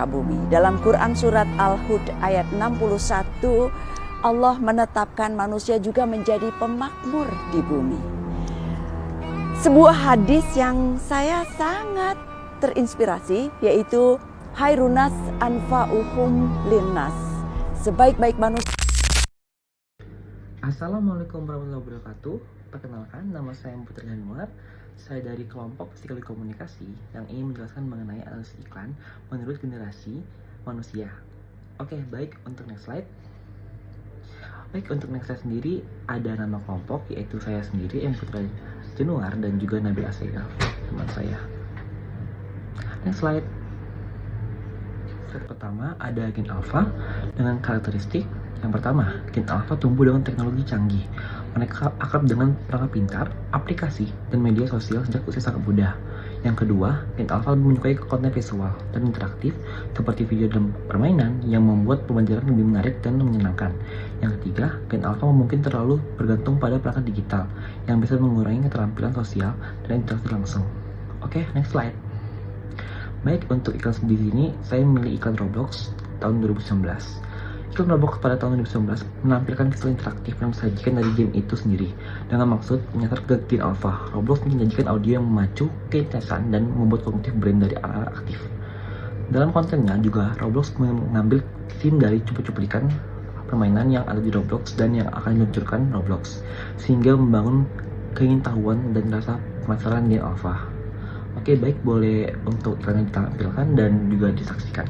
muka bumi. Dalam Quran surat Al-Hud ayat 61, Allah menetapkan manusia juga menjadi pemakmur di bumi. Sebuah hadis yang saya sangat terinspirasi, yaitu khairunas anfa'uhum linnas. Sebaik-baik manusia. Assalamualaikum warahmatullahi wabarakatuh. Perkenalkan, nama saya Putri Januar. Saya dari kelompok psikologi komunikasi yang ingin menjelaskan mengenai analisis iklan menurut generasi manusia. Oke, baik, untuk next slide. Baik, untuk next slide sendiri ada nama kelompok, yaitu saya sendiri, Putri Januar, dan juga Nabil Asegaf, teman saya. Next slide. Slide pertama ada gen alpha dengan karakteristik. Yang pertama, gen alpha tumbuh dengan teknologi canggih. Mereka akrab dengan perangkat pintar, aplikasi, dan media sosial sejak usia sangat muda. Yang kedua, gen alpha lebih menyukai konten visual dan interaktif seperti video dan permainan yang membuat pembelajaran lebih menarik dan menyenangkan. Yang ketiga, gen alpha mungkin terlalu bergantung pada perangkat digital yang bisa mengurangi keterampilan sosial dan interaksi langsung. Oke, next slide. Baik, untuk iklan di sini saya memilih iklan Roblox tahun 2019. Iklan Roblox pada tahun 2019 menampilkan visual interaktif yang disajikan dari game itu sendiri dengan maksud menyasar ke gen alpha. Roblox menyajikan audio yang memacu keinteresan dan membuat kognitif brain dari anak-anak aktif. Dalam kontennya juga Roblox mengambil scene dari cuplikan permainan yang ada di Roblox dan yang akan diluncurkan Roblox, sehingga membangun keingintahuan dan rasa penasaran gen alpha. Oke, baik, boleh untuk iklan yang ditampilkan dan juga disaksikan.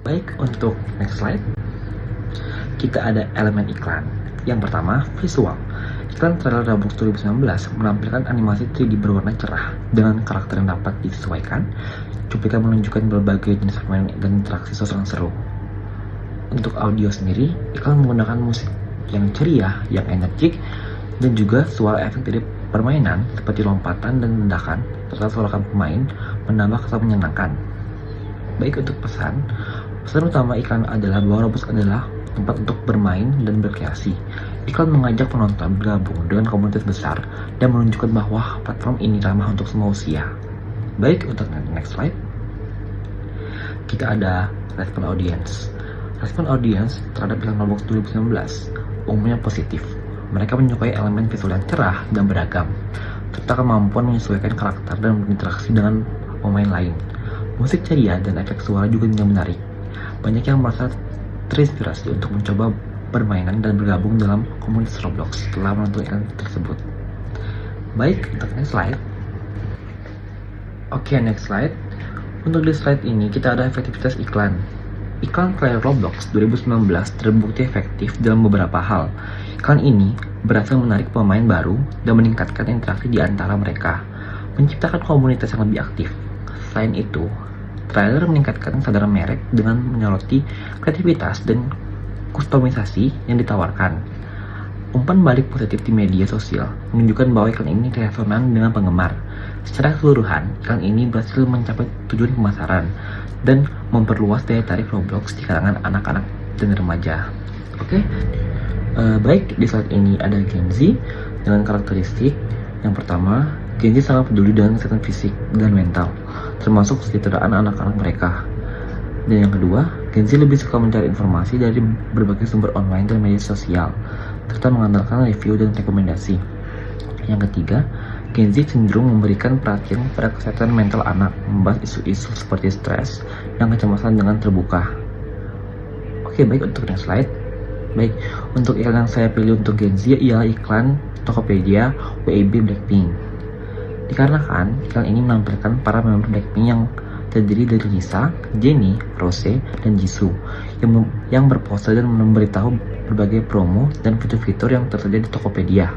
Baik, untuk next slide, kita ada elemen iklan. Yang pertama, visual. Iklan trailer Roblox 2019 menampilkan animasi 3D berwarna cerah dengan karakter yang dapat disesuaikan. Cuplikan menunjukkan berbagai jenis permainan dan interaksi sosial yang seru. Untuk audio sendiri, iklan menggunakan musik yang ceria, yang energik, dan juga suara efek dari permainan seperti lompatan dan ledakan serta suara pemain menambah kesan menyenangkan. Baik, untuk pesan utama iklan adalah bahwa Roblox adalah tempat untuk bermain dan berkreasi. Iklan mengajak penonton bergabung dengan komunitas besar dan menunjukkan bahwa platform ini ramah untuk semua usia. Baik, untuk next slide, kita ada respon audience. Respon audience terhadap iklan Roblox 2019 umumnya positif. Mereka menyukai elemen visual yang cerah dan beragam, serta kemampuan menyesuaikan karakter dan berinteraksi dengan pemain lain. Musik ceria dan efek suara juga menarik. Banyak yang merasa terinspirasi untuk mencoba permainan dan bergabung dalam komunitas Roblox setelah menonton iklan tersebut. Baik, untuk next slide. Oke, next slide. Untuk di slide ini kita ada efektivitas iklan. Iklan trailer Roblox 2019 terbukti efektif dalam beberapa hal. Iklan ini berhasil menarik pemain baru dan meningkatkan interaksi di antara mereka, menciptakan komunitas yang lebih aktif. Selain itu, trailer meningkatkan kesadaran merek dengan menyoroti kreativitas dan kustomisasi yang ditawarkan. Umpan balik positif di media sosial menunjukkan bahwa iklan ini resonan dengan penggemar. Secara keseluruhan, iklan ini berhasil mencapai tujuan pemasaran dan memperluas daya tarik Roblox di kalangan anak-anak dan remaja. Oke, baik, di slide ini ada Gen Z dengan karakteristik. Yang pertama, Gen Z sangat peduli dengan kesehatan fisik dan mental, termasuk kesejahteraan anak-anak mereka. Dan yang kedua, Gen Z lebih suka mencari informasi dari berbagai sumber online dan media sosial, serta mengandalkan review dan rekomendasi. Yang ketiga, Gen Z cenderung memberikan perhatian pada kesehatan mental anak, membahas isu-isu seperti stres dan kecemasan dengan terbuka. Oke, baik, untuk next slide. Baik, untuk iklan yang saya pilih untuk Gen Z ialah iklan Tokopedia WIB Blackpink. Dikarenakan iklan ini menampilkan para member Blackpink yang terdiri dari Lisa, Jennie, Rose, dan Jisoo yang berpose dan memberitahu berbagai promo dan fitur-fitur yang tersedia di Tokopedia.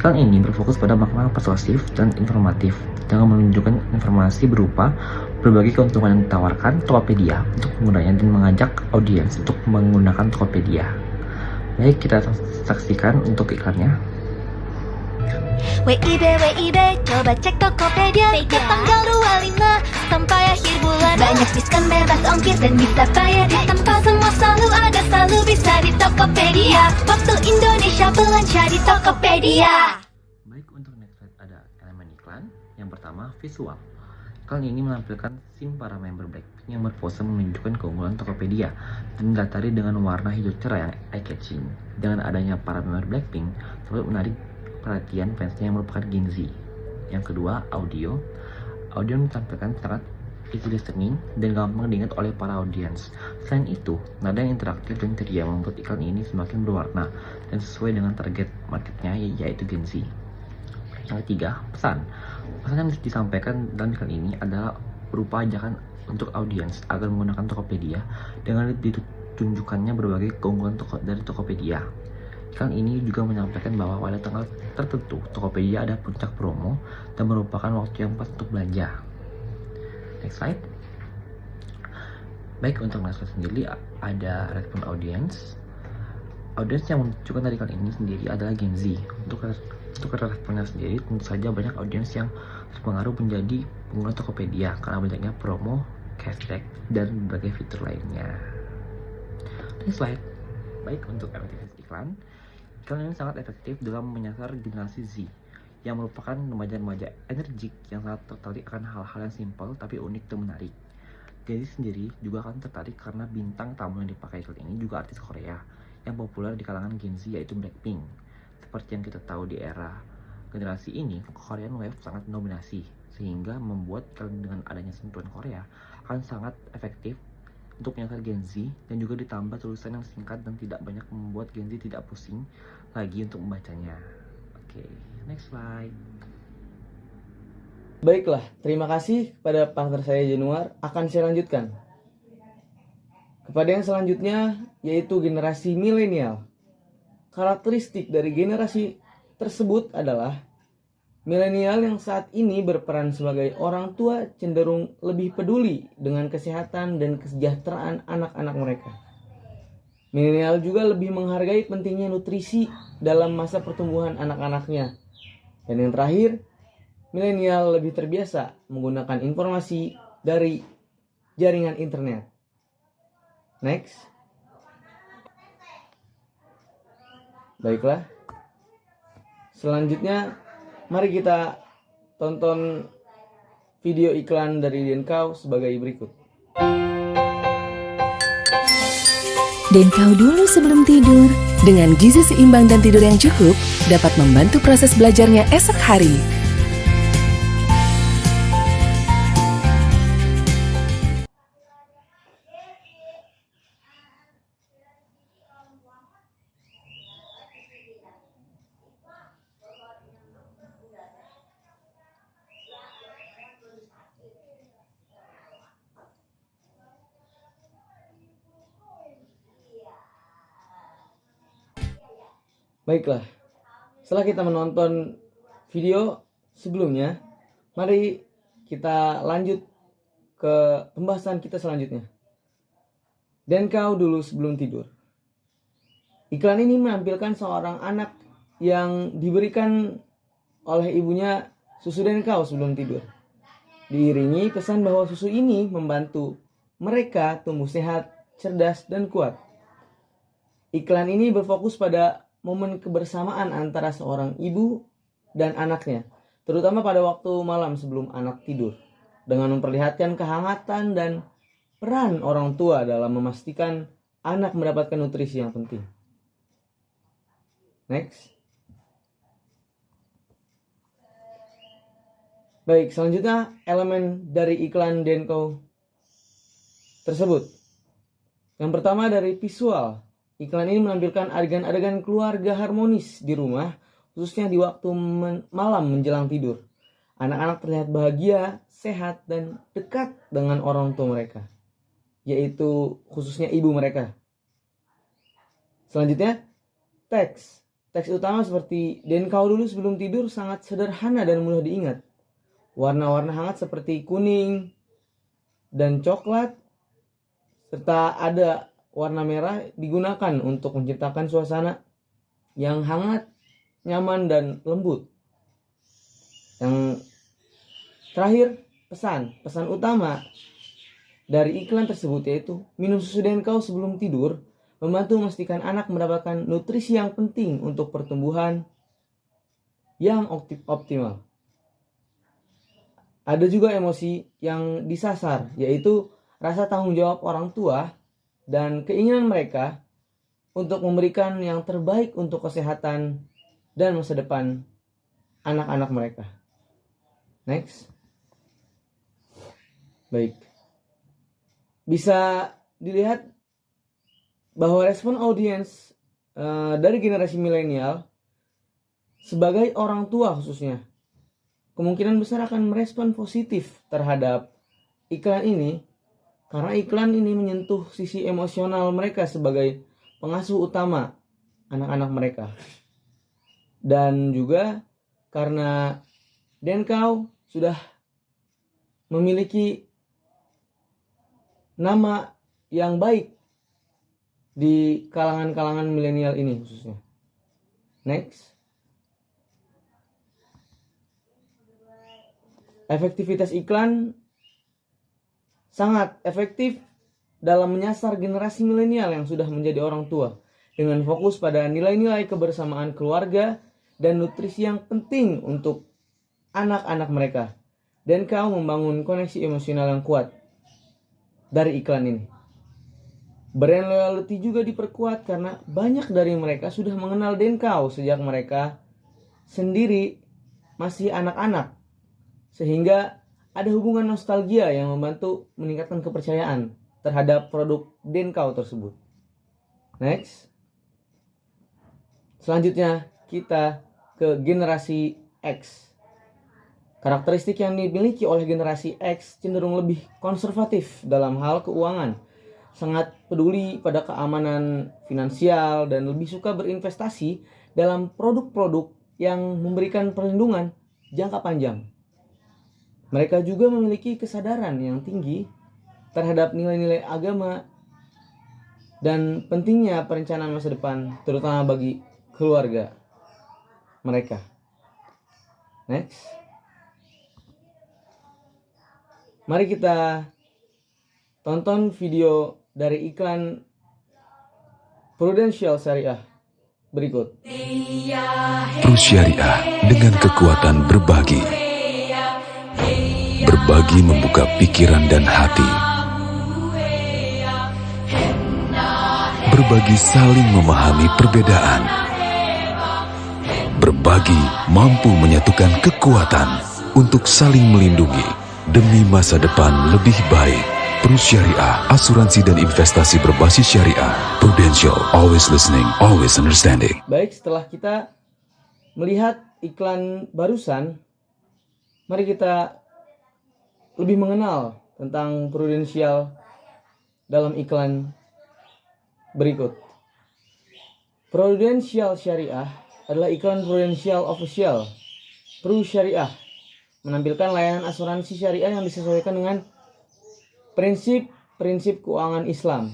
Iklan ini berfokus pada makna persuasif dan informatif dengan menunjukkan informasi berupa Berbagai keuntungan yang ditawarkan Tokopedia untuk penggunanya dan mengajak audiens untuk menggunakan Tokopedia. Baik, kita saksikan untuk iklannya. WIB, coba cek Tokopedia Sejak tanggal 25 sampai akhir bulan Banyak diskon bebas ongkir dan bisa bayar di tempat Semua selalu ada, selalu bisa di Tokopedia Waktu Indonesia belanja di Tokopedia. Baik, untuk next slide ada elemen iklan. Yang pertama, visual. Iklan ini menampilkan scene para member Blackpink yang berpose menunjukkan keunggulan Tokopedia dan dilatari dengan warna hijau cerah yang eye-catching. Dengan adanya para member Blackpink, terlalu menarik perhatian fansnya yang merupakan Gen Z. Yang kedua, audio. Audio ditampilkan sangat easy listening dan gampang diingat oleh para audiens. Selain itu, nada yang interaktif dan ceria membuat iklan ini semakin berwarna dan sesuai dengan target marketnya, yaitu Gen Z. Yang ketiga, pesan. Pesan yang disampaikan dalam iklan ini adalah berupa ajakan untuk audiens agar menggunakan Tokopedia dengan ditunjukkannya berbagai keunggulan dari Tokopedia. Iklan ini juga menyampaikan bahwa pada tanggal tertentu Tokopedia ada puncak promo dan merupakan waktu yang pas untuk belanja. Next slide. Baik, untuk next slide sendiri ada respon audiens. Audiens yang menunjukkan dari iklan ini sendiri adalah Gen Z. Untuk responnya sendiri, tentu saja banyak audiens yang berpengaruh menjadi pengguna Tokopedia karena banyaknya promo, cashback, dan berbagai fitur lainnya. Next slide. Baik, untuk efektivitas iklan, iklan ini sangat efektif dalam menyasar generasi Z yang merupakan remaja-remaja energik yang sangat tertarik akan hal-hal yang simpel tapi unik dan menarik. Gen Z sendiri juga akan tertarik karena bintang tamu yang dipakai iklan ini juga artis Korea yang populer di kalangan Gen Z, yaitu Blackpink. Seperti yang kita tahu di era generasi ini, Korean Wave sangat mendominasi, sehingga membuat iklan dengan adanya sentuhan Korea akan sangat efektif untuk menyasar Gen Z, dan juga ditambah tulisan yang singkat dan tidak banyak membuat Gen Z tidak pusing lagi untuk membacanya. Oke, next slide. Baiklah, terima kasih kepada partner saya Januar. Akan saya lanjutkan kepada yang selanjutnya, yaitu generasi milenial. Karakteristik dari generasi tersebut adalah milenial yang saat ini berperan sebagai orang tua cenderung lebih peduli dengan kesehatan dan kesejahteraan anak-anak mereka. Milenial juga lebih menghargai pentingnya nutrisi dalam masa pertumbuhan anak-anaknya. Dan yang terakhir, milenial lebih terbiasa menggunakan informasi dari jaringan internet. Next. Baiklah. Selanjutnya, mari kita tonton video iklan dari Denkau sebagai berikut. Denkau dulu sebelum tidur. Dengan gizi seimbang dan tidur yang cukup, dapat membantu proses belajarnya esok hari. Baiklah, setelah kita menonton video sebelumnya, mari kita lanjut ke pembahasan kita selanjutnya. Denkau dulu sebelum tidur. Iklan ini menampilkan seorang anak yang diberikan oleh ibunya susu Denkau sebelum tidur. Diiringi pesan bahwa susu ini membantu mereka tumbuh sehat, cerdas, dan kuat. Iklan ini berfokus pada momen kebersamaan antara seorang ibu dan anaknya, terutama pada waktu malam sebelum anak tidur, dengan memperlihatkan kehangatan dan peran orang tua dalam memastikan anak mendapatkan nutrisi yang penting. Next. Baik, selanjutnya elemen dari iklan Denkau tersebut. Yang pertama dari visual. Iklan ini menampilkan adegan-adegan keluarga harmonis di rumah, khususnya di waktu malam menjelang tidur. Anak-anak terlihat bahagia, sehat, dan dekat dengan orang tua mereka, yaitu khususnya ibu mereka. Selanjutnya, teks. Teks utama seperti Denkau dulu sebelum tidur sangat sederhana dan mudah diingat. Warna-warna hangat seperti kuning, dan coklat serta ada warna merah digunakan untuk menciptakan suasana yang hangat, nyaman, dan lembut. Yang terakhir, pesan utama dari iklan tersebut yaitu minum susu Denkau sebelum tidur membantu memastikan anak mendapatkan nutrisi yang penting untuk pertumbuhan yang optimal. Ada juga emosi yang disasar, yaitu rasa tanggung jawab orang tua dan keinginan mereka untuk memberikan yang terbaik untuk kesehatan dan masa depan anak-anak mereka. Next. Baik. Bisa dilihat bahwa respon audiens dari generasi milenial sebagai orang tua khususnya kemungkinan besar akan merespon positif terhadap iklan ini karena iklan ini menyentuh sisi emosional mereka sebagai pengasuh utama anak-anak mereka. Dan juga karena Denkau sudah memiliki nama yang baik di kalangan-kalangan milenial ini khususnya. Next. Efektivitas iklan sangat efektif dalam menyasar generasi milenial yang sudah menjadi orang tua dengan fokus pada nilai-nilai kebersamaan keluarga dan nutrisi yang penting untuk anak-anak mereka. Denkau membangun koneksi emosional yang kuat dari iklan ini. Brand loyalty juga diperkuat karena banyak dari mereka sudah mengenal Denkau sejak mereka sendiri masih anak-anak. Sehingga ada hubungan nostalgia yang membantu meningkatkan kepercayaan terhadap produk Denkau tersebut. Next. Selanjutnya kita ke generasi X. Karakteristik yang dimiliki oleh generasi X cenderung lebih konservatif dalam hal keuangan, sangat peduli pada keamanan finansial dan lebih suka berinvestasi dalam produk-produk yang memberikan perlindungan jangka panjang. Mereka juga memiliki kesadaran yang tinggi terhadap nilai-nilai agama dan pentingnya perencanaan masa depan, terutama bagi keluarga mereka. Next. Mari kita tonton video dari iklan Prudential Syariah berikut. Prus Syariah dengan kekuatan berbagi. Berbagi membuka pikiran dan hati. Berbagi saling memahami perbedaan. Berbagi mampu menyatukan kekuatan untuk saling melindungi demi masa depan lebih baik. Prus Syariah, asuransi dan investasi berbasis syariah. Prudential, always listening, always understanding. Baik, setelah kita melihat iklan barusan, mari kita lebih mengenal tentang Prudential dalam iklan berikut. Prudential Syariah adalah iklan Prudential Official. Prus Syariah menampilkan layanan asuransi syariah yang disesuaikan dengan prinsip-prinsip keuangan Islam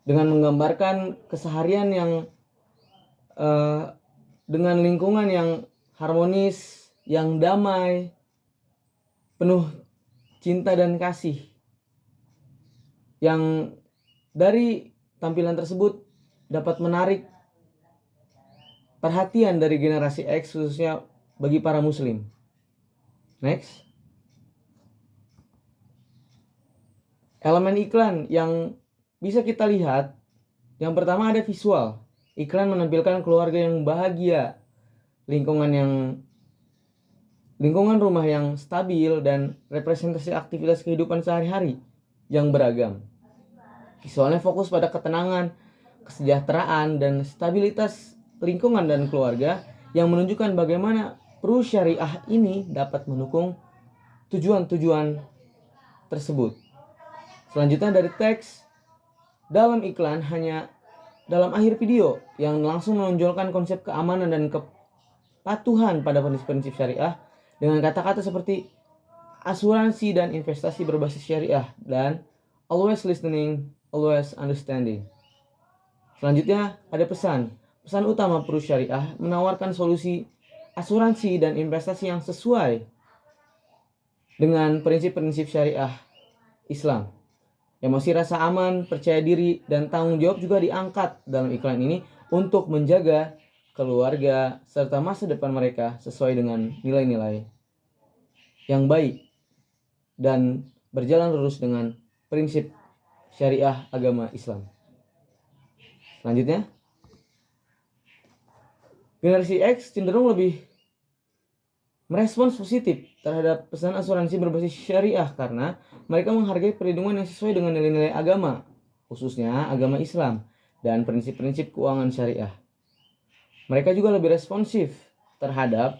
dengan menggambarkan keseharian yang dengan lingkungan yang harmonis, yang damai, penuh cinta dan kasih. Yang dari tampilan tersebut dapat menarik perhatian dari generasi X khususnya bagi para muslim. Next. Elemen iklan yang bisa kita lihat, yang pertama ada visual. Iklan menampilkan keluarga yang bahagia, lingkungan rumah yang stabil dan representasi aktivitas kehidupan sehari-hari yang beragam. Visualnya fokus pada ketenangan, kesejahteraan, dan stabilitas lingkungan dan keluarga yang menunjukkan bagaimana Prus Syariah ini dapat mendukung tujuan-tujuan tersebut. Selanjutnya dari teks dalam iklan hanya dalam akhir video yang langsung menonjolkan konsep keamanan dan kepatuhan pada prinsip-prinsip syariah dengan kata-kata seperti asuransi dan investasi berbasis syariah, dan always listening, always understanding. Selanjutnya ada pesan. Pesan utama Prus Syariah menawarkan solusi asuransi dan investasi yang sesuai dengan prinsip-prinsip syariah Islam. Emosi rasa aman, percaya diri, dan tanggung jawab juga diangkat dalam iklan ini untuk menjaga keluarga serta masa depan mereka sesuai dengan nilai-nilai yang baik dan berjalan lurus dengan prinsip syariah agama Islam. Selanjutnya, generasi X cenderung lebih merespons positif terhadap pesan asuransi berbasis syariah karena mereka menghargai perlindungan yang sesuai dengan nilai-nilai agama, khususnya agama Islam dan prinsip-prinsip keuangan syariah. Mereka juga lebih responsif terhadap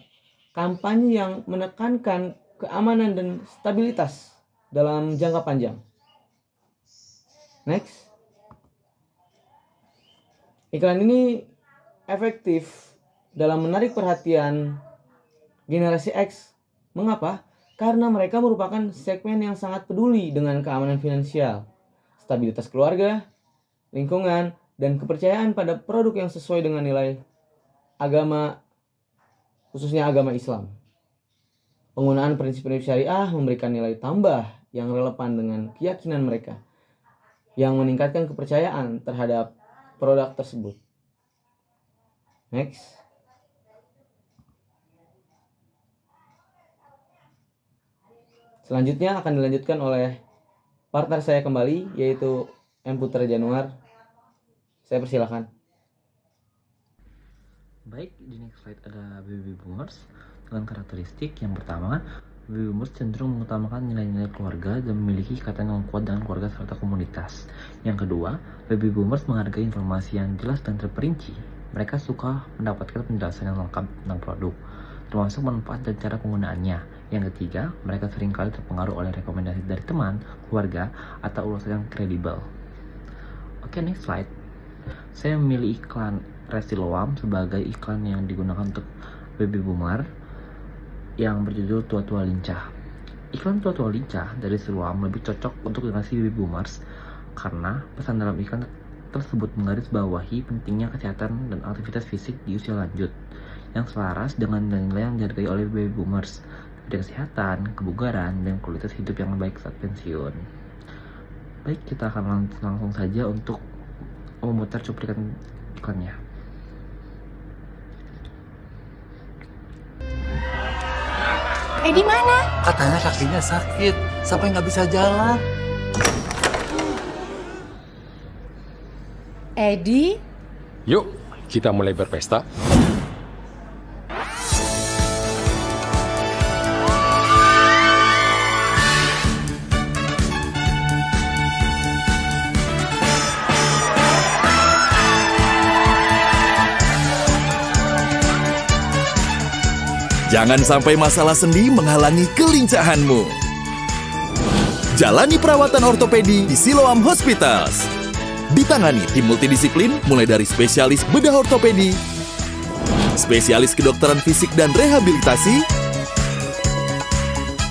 kampanye yang menekankan keamanan dan stabilitas dalam jangka panjang. Next. Iklan ini efektif dalam menarik perhatian generasi X. Mengapa? Karena mereka merupakan segmen yang sangat peduli dengan keamanan finansial, stabilitas keluarga, lingkungan, dan kepercayaan pada produk yang sesuai dengan nilai agama, khususnya agama Islam. Penggunaan prinsip-prinsip syariah memberikan nilai tambah yang relevan dengan keyakinan mereka, yang meningkatkan kepercayaan terhadap produk tersebut. Next. Selanjutnya akan dilanjutkan oleh partner saya kembali, yaitu M. Putra Januar. Saya persilakan. Baik, di next slide ada baby boomers dengan karakteristik yang pertama, baby boomers cenderung mengutamakan nilai-nilai keluarga dan memiliki ikatan yang kuat dengan keluarga serta komunitas. Yang kedua, baby boomers menghargai informasi yang jelas dan terperinci. Mereka suka mendapatkan penjelasan yang lengkap tentang produk, termasuk manfaat dan cara penggunaannya. Yang ketiga, mereka seringkali terpengaruh oleh rekomendasi dari teman, keluarga, atau ulasan yang kredibel. Oke, next slide. Saya memilih iklan Resiloam sebagai iklan yang digunakan untuk baby boomer yang berjudul Tua-Tua Lincah. Iklan Tua-Tua Lincah dari Siloam lebih cocok untuk generasi baby boomers karena pesan dalam iklan tersebut menggarisbawahi pentingnya kesehatan dan aktivitas fisik di usia lanjut yang selaras dengan nilai yang dihargai oleh baby boomers, seperti kesehatan, kebugaran, dan kualitas hidup yang baik saat pensiun. Baik, kita akan langsung saja untuk memutar cuplikan iklannya. Di mana? Katanya kakinya sakit, sampai nggak bisa jalan. Edi? Yuk, kita mulai berpesta. Jangan sampai masalah sendi menghalangi kelincahanmu. Jalani perawatan ortopedi di Siloam Hospitals. Ditangani tim multidisiplin mulai dari spesialis bedah ortopedi, spesialis kedokteran fisik dan rehabilitasi,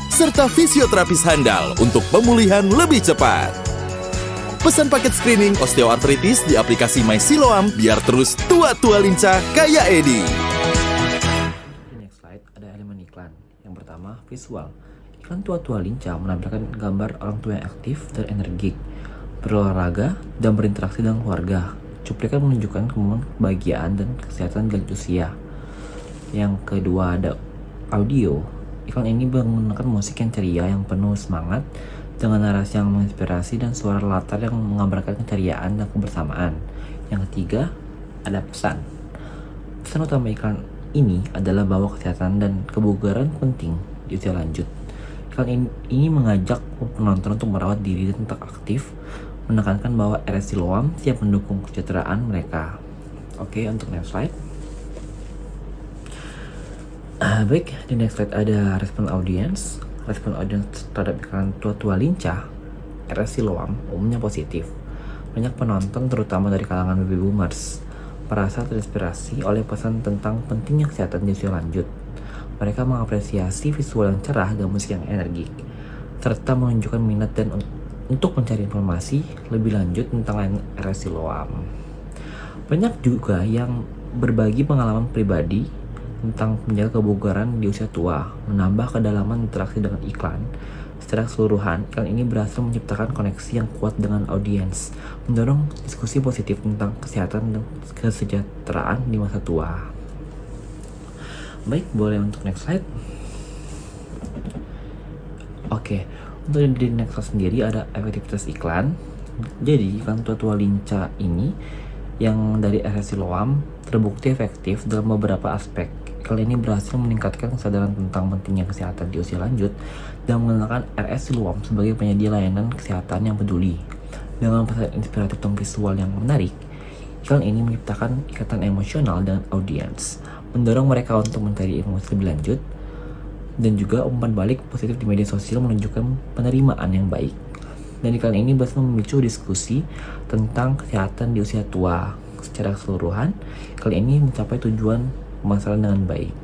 serta fisioterapis handal untuk pemulihan lebih cepat. Pesan paket screening osteoartritis di aplikasi My Siloam biar terus tua-tua lincah kayak Edi. Yang pertama, visual. Iklan Tua-Tua Lincah menampilkan gambar orang tua yang aktif dan energik, berolahraga, dan berinteraksi dengan keluarga. Cuplikan menunjukkan kebahagiaan dan kesehatan di lanjut usia. Yang kedua ada audio. Iklan ini menggunakan musik yang ceria yang penuh semangat, dengan narasi yang menginspirasi dan suara latar yang menggambarkan keceriaan dan kebersamaan. Yang ketiga ada pesan. Pesan utama iklan ini adalah bahwa kesehatan dan kebugaran penting di usia lanjut. Iklan ini mengajak penonton untuk merawat diri dan tetap aktif, menekankan bahwa RS Siloam siap mendukung kesejahteraan mereka. Oke, untuk next slide. Baik, di next slide ada respon audience. Respon audience terhadap iklan Tua-Tua Lincah RS Siloam umumnya positif. Banyak penonton, terutama dari kalangan baby boomers, merasa terinspirasi oleh pesan tentang pentingnya kesehatan di usia lanjut. Mereka mengapresiasi visual yang cerah dan musik yang energik, serta menunjukkan minat dan untuk mencari informasi lebih lanjut tentang RS Siloam. Banyak juga yang berbagi pengalaman pribadi tentang menjaga kebugaran di usia tua, menambah kedalaman interaksi dengan iklan. Secara keseluruhan, iklan ini berhasil menciptakan koneksi yang kuat dengan audiens, mendorong diskusi positif tentang kesehatan dan kesejahteraan di masa tua. Baik, boleh untuk next slide. Oke, untuk di next slide sendiri ada efektivitas iklan. Jadi, iklan tua-tua lincah ini yang dari RS Siloam terbukti efektif dalam beberapa aspek. Iklan ini berhasil meningkatkan kesadaran tentang pentingnya kesehatan di usia lanjut dan mengenalkan RS Siloam sebagai penyedia layanan kesehatan yang peduli. Dengan pesan inspiratif dan visual yang menarik, iklan ini menciptakan ikatan emosional dengan audiens, mendorong mereka untuk mencari informasi lebih lanjut, dan juga umpan balik positif di media sosial menunjukkan penerimaan yang baik. Dan iklan ini berhasil memicu diskusi tentang kesehatan di usia tua. Secara keseluruhan, iklan ini mencapai tujuan pemasaran dengan baik.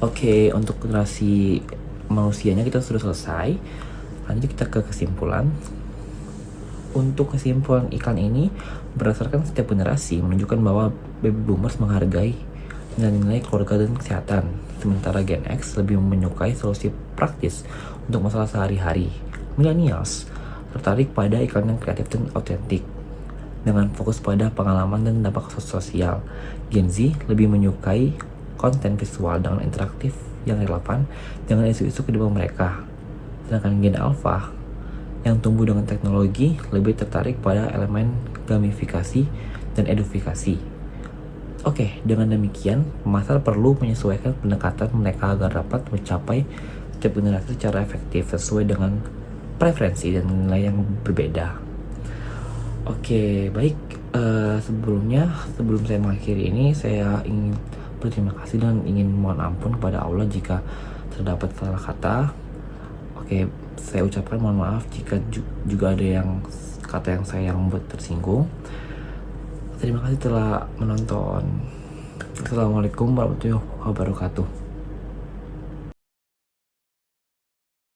Oke, untuk generasi manusianya kita sudah selesai. Lanjut kita ke kesimpulan. Untuk kesimpulan iklan ini, berdasarkan setiap generasi menunjukkan bahwa baby boomers menghargai nilai keluarga dan kesehatan, sementara Gen X lebih menyukai solusi praktis untuk masalah sehari-hari. Millennials tertarik pada iklan yang kreatif dan autentik dengan fokus pada pengalaman dan dampak sosial. Gen Z lebih menyukai konten visual dengan interaktif yang relevan dengan isu-isu kehidupan mereka. Sedangkan Gen Alpha yang tumbuh dengan teknologi lebih tertarik pada elemen gamifikasi dan edifikasi. Oke, dengan demikian, pemasar perlu menyesuaikan pendekatan mereka agar dapat mencapai setiap generasi secara efektif sesuai dengan preferensi dan nilai yang berbeda. Oke, baik. Sebelum saya mengakhiri ini, saya ingin berterima kasih dan ingin mohon ampun kepada Allah jika terdapat salah kata. Oke, saya ucapkan mohon maaf jika juga ada yang kata yang saya membuat tersinggung. Terima kasih telah menonton. Assalamualaikum warahmatullahi wabarakatuh.